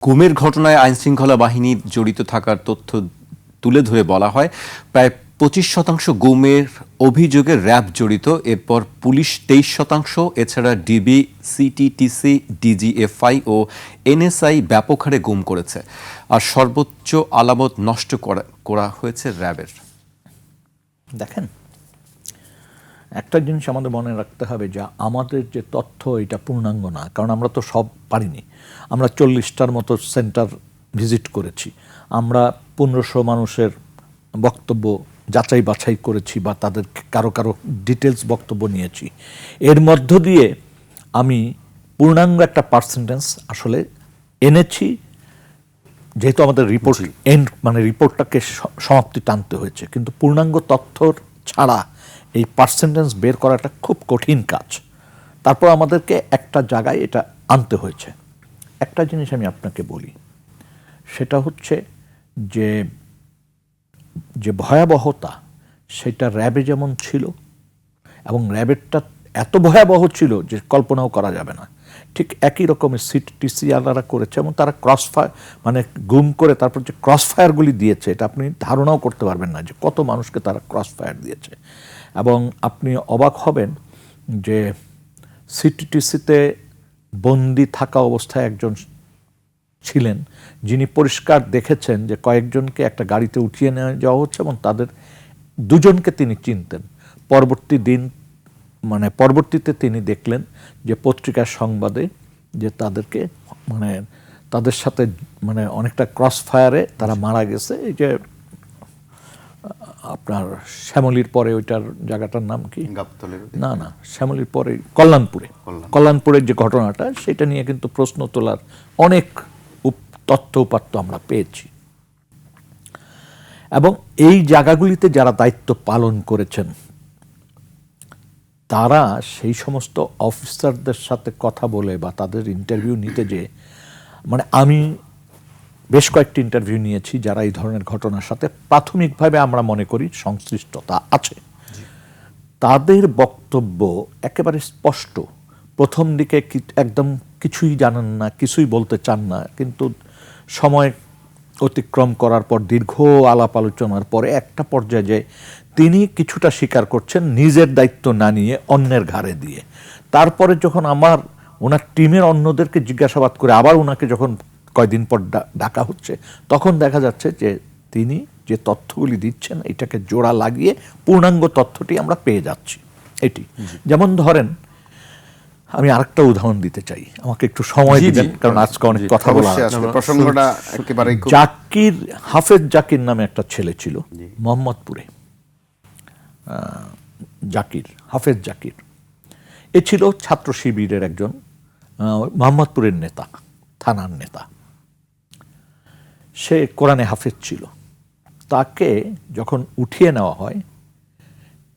গুমের ঘটনায় আইনশৃঙ্খলা বাহিনী জড়িত থাকার তথ্য তুলে ধরে বলা হয় প্রায় 25% গুমের অভিযোগে র্যাব জড়িত, এরপর পুলিশ 23%, এছাড়া ডিবি, সিটিটিসি, ডিজিএফআই ও এনএসআই ব্যাপক হারে গুম করেছে। আর সর্বোচ্চ আলামত নষ্ট করা হয়েছে র্যাবের। দেখেন, একটা জিনিস আমাদের মনে রাখতে হবে যে আমাদের যে তথ্য এটা পূর্ণাঙ্গ না, কারণ আমরা তো সব পারিনি। আমরা 40টার মতো সেন্টার ভিজিট করেছি, আমরা 1500 মানুষের বক্তব্য যাচাই বাছাই করেছি বা তাদের কারো কারো ডিটেলস বক্তব্য নিয়েছি। এর মধ্য দিয়ে আমি পূর্ণাঙ্গ একটা পার্সেন্টেজ আসলে এনেছি, যেহেতু আমাদের রিপোর্ট রিপোর্টটাকে সমাপ্তি টানতে হয়েছে। কিন্তু পূর্ণাঙ্গ তথ্যর ছাড়া এই পার্সেন্টেজ বের করাটা খুব কঠিন কাজ। তারপর আমাদেরকে একটা জায়গায় এটা আনতে হয়েছে। একটা জিনিস আমি আপনাকে বলি, সেটা হচ্ছে যে যে ভয়াবহতা সেটা র্যাবে যেমন ছিল, এবং র্যাবেরটা এত ভয়াবহ ছিল যে কল্পনাও করা যাবে না, ঠিক একই রকমের সিটিসিআররা করেছে। এবং তারা ক্রসফায়ার গুম করে তারপর যে ক্রসফায়ারগুলি দিয়েছে, এটা আপনি ধারণাও করতে পারবেন না যে কত মানুষকে তারা ক্রসফায়ার দিয়েছে। এবং আপনি অবাক হবেন যে সিটিটিসিতে বন্দি থাকা অবস্থায় একজন ছিলেন যিনি পরিষ্কার দেখেছেন যে কয়েকজনকে একটা গাড়িতে উঠিয়ে নিয়ে যাওয়া হচ্ছে এবং তাদের দুজনকে তিনি চিনতেন। পরবর্তীতে তিনি দেখলেন যে পত্রিকার সংবাদে যে তাদেরকে তাদের সাথে অনেকটা ক্রস ফায়ারে তারা মারা গেছে। এই যে আপনার শ্যামলীর পরে ওইটার জায়গাটার নাম কি, না শ্যামলীর পরে কল্যাণপুরের যে ঘটনাটা, সেটা নিয়ে কিন্তু প্রশ্ন তোলার অনেক তথ্য উপাত্ত আমরা পেয়েছি। এবং এই জায়গাগুলিতে যারা দায়িত্ব পালন করেছেন তারা সেই সমস্ত অফিসারদের সাথে কথা বলে বা তাদের ইন্টারভিউ নিতে, যে আমি বেশ কয়েকটি ইন্টারভিউ নিয়েছি যারা এই ধরনের ঘটনার সাথে প্রাথমিকভাবে আমরা মনে করি সংশ্লিষ্টতা আছে। তাদের বক্তব্য একেবারে স্পষ্ট। প্রথম দিকে একদম কিছুই জানেন না, কিছুই বলতে চান না, কিন্তু সময় অতিক্রম করার পর দীর্ঘ আলাপ আলোচনার পরে একটা পর্যায়ে যে তিনি কিছুটা স্বীকার করছেন নিজের দায়িত্ব না নিয়ে অন্যের ঘাড়ে দিয়ে। তারপরে যখন ওনার টিমের অন্যদেরকে জিজ্ঞাসাবাদ করে আবার ওনাকে যখন কয়দিন পর ডাকা হচ্ছে, তখন দেখা যাচ্ছে যে তিনি যে তথ্যগুলি দিচ্ছেন এটাকে জোড়া লাগিয়ে পূর্ণাঙ্গ তথ্যটি আমরা পেয়ে যাচ্ছি। এটি যেমন ধরেন, আমি আরেকটা উদাহরণ দিতে চাই, আমাকে একটু সময় দিবেন কারণ আজকে অনেক কথা বলা আছে। প্রসঙ্গটা একেবারে হাফেজ জাকির নামে একটা ছেলে ছিল মোহাম্মদপুরে, হাফেজ জাকির। এ ছিল ছাত্র শিবিরের একজন মোহাম্মদপুরের নেতা, থানার নেতা। সে কোরআনে হাফেজ ছিল। তাকে যখন উঠিয়ে নেওয়া হয়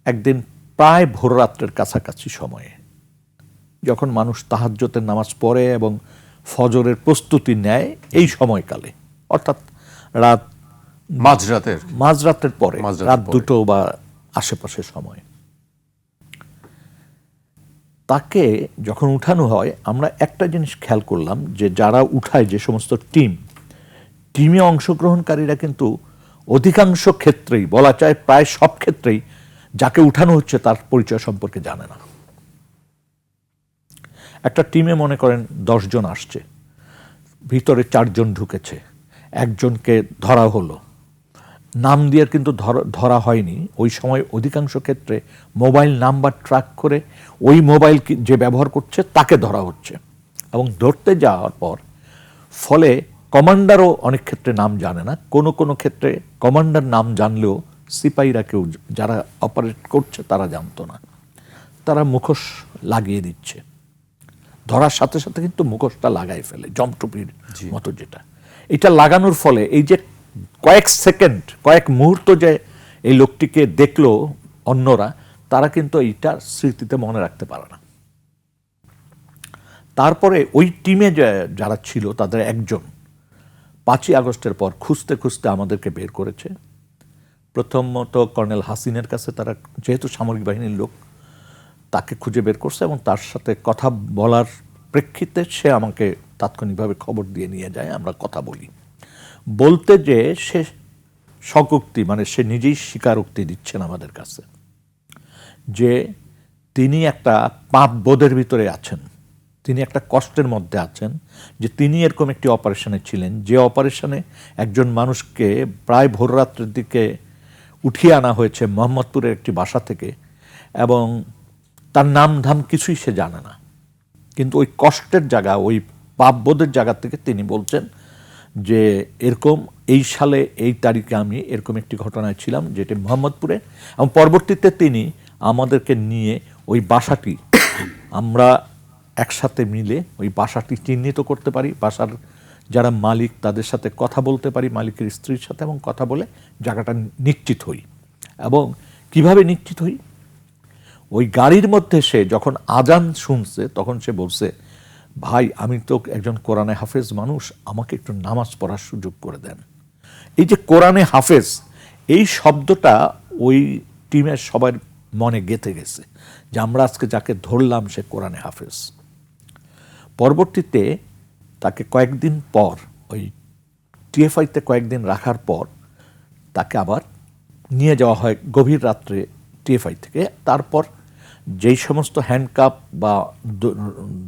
একদিন প্রায় ভোররাত্রের কাছাকাছি সময়ে, যখন মানুষ তাহাজ্জুদের নামাজ পড়ে এবং ফজরের প্রস্তুতি নেয়, এই সময়কালে, অর্থাৎ মাঝরাতের পরে, রাত 2টো বা আশেপাশের সময়, তাকে যখন উঠানো হয় আমরা একটা জিনিস খেয়াল করলাম যে যারা উঠায়, যে সমস্ত টিমে অংশগ্রহণকারীরা কিন্তু অধিকাংশ ক্ষেত্রেই, বলা যায় প্রায় সব ক্ষেত্রেই, যাকে উঠানো হচ্ছে তার পরিচয় সম্পর্কে জানে না। একটা টিমে মনে করেন 10 জন আসছে, ভিতরে 4 জন ঢুকেছে, একজনকে ধরা হলো, নাম দিয়ে কিন্তু ধরা হয়নি। ওই সময় অধিকাংশ ক্ষেত্রে মোবাইল নাম্বার ট্র্যাক করে ওই মোবাইল যে ব্যবহার করছে তাকে ধরা হচ্ছে। এবং ধরতে যাওয়ার পর ফলে কমান্ডারও অনেক ক্ষেত্রে নাম জানে না, কোনো ক্ষেত্রে কমান্ডার নাম জানলেও সিপাহীরা কেউ, যারা অপারেট করছে তারা জানতো না। তারা মুখোশ লাগিয়ে দিচ্ছে, ধরার সাথে সাথে কিন্তু মুখোশটা লাগাই ফেলে, জমটুপির মতো যেটা। এটা লাগানোর ফলে এই যে কয়েক সেকেন্ড, কয়েক মুহূর্ত যে এই লোকটিকে দেখলো অন্যরা, তারা কিন্তু এইটা স্মৃতিতে মনে রাখতে পারে না। তারপরে ওই টিমে যারা ছিল তাদের একজন 5ই আগস্টের পর খুঁজতে খুঁজতে আমাদেরকে বের করেছে। প্রথমত কর্নেল হাসিনের কাছে তারা, যেহেতু সামরিক বাহিনীর লোক, তাকে খুঁজে বের করছে এবং তার সাথে কথা বলার প্রেক্ষিতে সে আমাকে তাৎক্ষণিকভাবে খবর দিয়ে নিয়ে যায়, আমরা কথা বলি। বলতে যে সে স্বীকারোক্তি, মানে সে নিজেই স্বীকারোক্তি দিচ্ছেন আমাদের কাছে যে তিনি একটা পাপবোধের ভিতরে আছেন, তিনি একটা কষ্টের মধ্যে আছেন, যে তিনি এরকম একটি অপারেশনে ছিলেন, যে অপারেশনে একজন মানুষকে প্রায় ভোররাত্রের দিকে উঠিয়ে আনা হয়েছে মোহাম্মদপুরের একটি বাসা থেকে, এবং তার নাম ধাম কিছুই সে জানে না। কিন্তু ওই কষ্টের জায়গা, ওই পাপবোধের জায়গা থেকে তিনি বলছেন যে এরকম এই সালে এই তারিখে আমি এরকম একটি ঘটনায় ছিলাম, যেটি মোহাম্মদপুরে, এবং পরবর্তীতে তিনি আমাদেরকে নিয়ে ওই বাসাটি আমরা একসাথে মিলে ওই বাসাটি চিহ্নিত করতে পারি, বাসার যারা মালিক তাদের সাথে কথা বলতে পারি, মালিকের স্ত্রীর সাথে, এবং কথা বলে জায়গাটা নিশ্চিত হই। এবং কিভাবে নিশ্চিত হই, ওই গাড়ির মধ্যে সে যখন আজান শুনছে তখন সে বলছে, ভাই আমি তো একজন কোরআনে হাফেজ মানুষ, আমাকে একটু নামাজ পড়ার সুযোগ করে দেন। এই যে কোরআনে হাফেজ, এই শব্দটা ওই টিমের সবার মনে গেঁথে গেছে যে আমরা আজকে যাকে ধরলাম সে কোরআনে হাফেজ। পরবর্তীতে তাকে কয়েকদিন পর ওই টিএফআইতে কয়েকদিন রাখার পর তাকে আবার নিয়ে যাওয়া হয় গভীর রাত্রে টিএফআই থেকে। তারপর যেই সমস্ত হ্যান্ডকাপ বা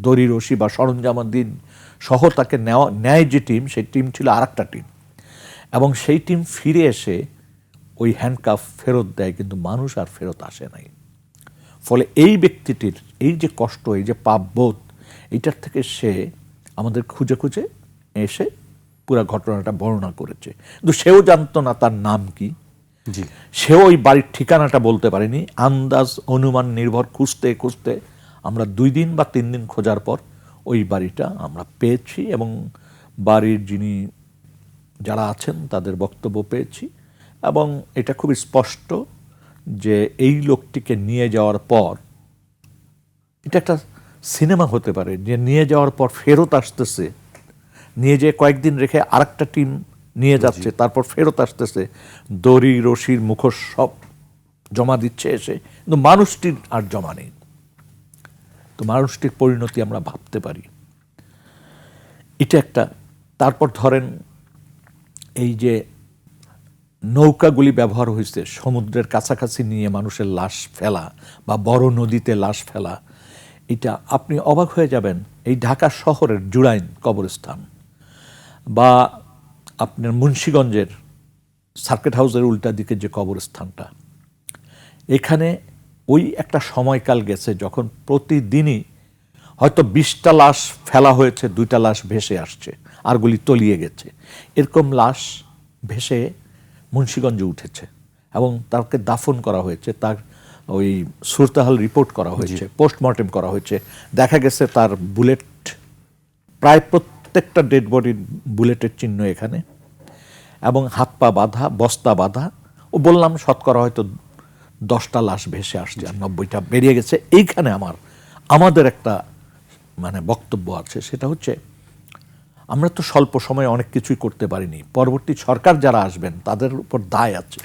দড়ি রশি বা সরঞ্জামাদি সহ তাকে নেয় যে টিম, সেই টিম ছিল আরেকটা টিম, এবং সেই টিম ফিরে এসে ওই হ্যান্ডকাপ ফেরত দেয়, কিন্তু মানুষ আর ফেরত আসে নাই। ফলে এই ব্যক্তিটির এই যে কষ্ট, এই যে পাপবোধ, এইটার থেকে সে আমাদের খুঁজে খুঁজে এসে পুরো ঘটনাটা বর্ণনা করেছে। কিন্তু সেও জানতো না তার নাম কি, সেও ওই বাড়ির ঠিকানাটা বলতে পারেনি। আন্দাজ অনুমান নির্ভর খুঁজতে খুঁজতে আমরা 2 দিন বা 3 দিন খোঁজার পর ওই বাড়িটা আমরা পেয়েছি, এবং বাড়ির যিনি যারা আছেন তাদের বক্তব্য পেয়েছি, এবং এটা খুব স্পষ্ট যে এই লোকটিকে নিয়ে যাওয়ার পর, এটা একটা সিনেমা হতে পারে, যে নিয়ে যাওয়ার পর ফেরত আসতেছে, নিয়ে যেয়ে কয়েকদিন রেখে আরেকটা টিম নিয়ে যাচ্ছে, তারপর ফেরত আসতেছে, দড়ি রশির মুখোশ সব জমা দিচ্ছে এসে, কিন্তু মানুষটির আর জমা নেই। তো মানুষটির পরিণতি আমরা ভাবতে পারি। এটা একটা। তারপর ধরেন এই যে নৌকাগুলি ব্যবহার হয়েছে সমুদ্রের কাছাকাছি নিয়ে মানুষের লাশ ফেলা বা বড় নদীতে লাশ ফেলা, এটা আপনি অবাক হয়ে যাবেন। এই ঢাকা শহরের জুরাইন কবরস্থান বা আপনার মুন্সিগঞ্জের সার্কিট হাউসের উল্টা দিকে যে কবরস্থানটা, এখানে ওই একটা সময়কাল গেছে যখন প্রতিদিনই হয়তো 20টা লাশ ফেলা হয়েছে, 2টা লাশ ভেসে আসছে, আরগুলি তলিয়ে গেছে। এরকম লাশ ভেসে মুন্সিগঞ্জে উঠেছে এবং তাকে দাফন করা হয়েছে, তার ওই সুরতাহাল রিপোর্ট করা হয়েছে, পোস্টমর্টেম করা হয়েছে। দেখা গেছে তার বুলেট, প্রায় প্রত্যেকটা ডেড বডির বুলেটের চিহ্ন এখানে, এবং হাত পা বাঁধা, বস্তা বাঁধা। ও বললাম শতকরা হয়তো 10টা লাশ ভেসে আসছে আর 90টা বেরিয়ে গেছে। এইখানে আমাদের একটা মানে বক্তব্য আছে, সেটা হচ্ছে আমরা তো স্বল্প সময়ে অনেক কিছুই করতে পারিনি। পরবর্তী সরকার যারা আসবেন তাদের উপর দায় আছে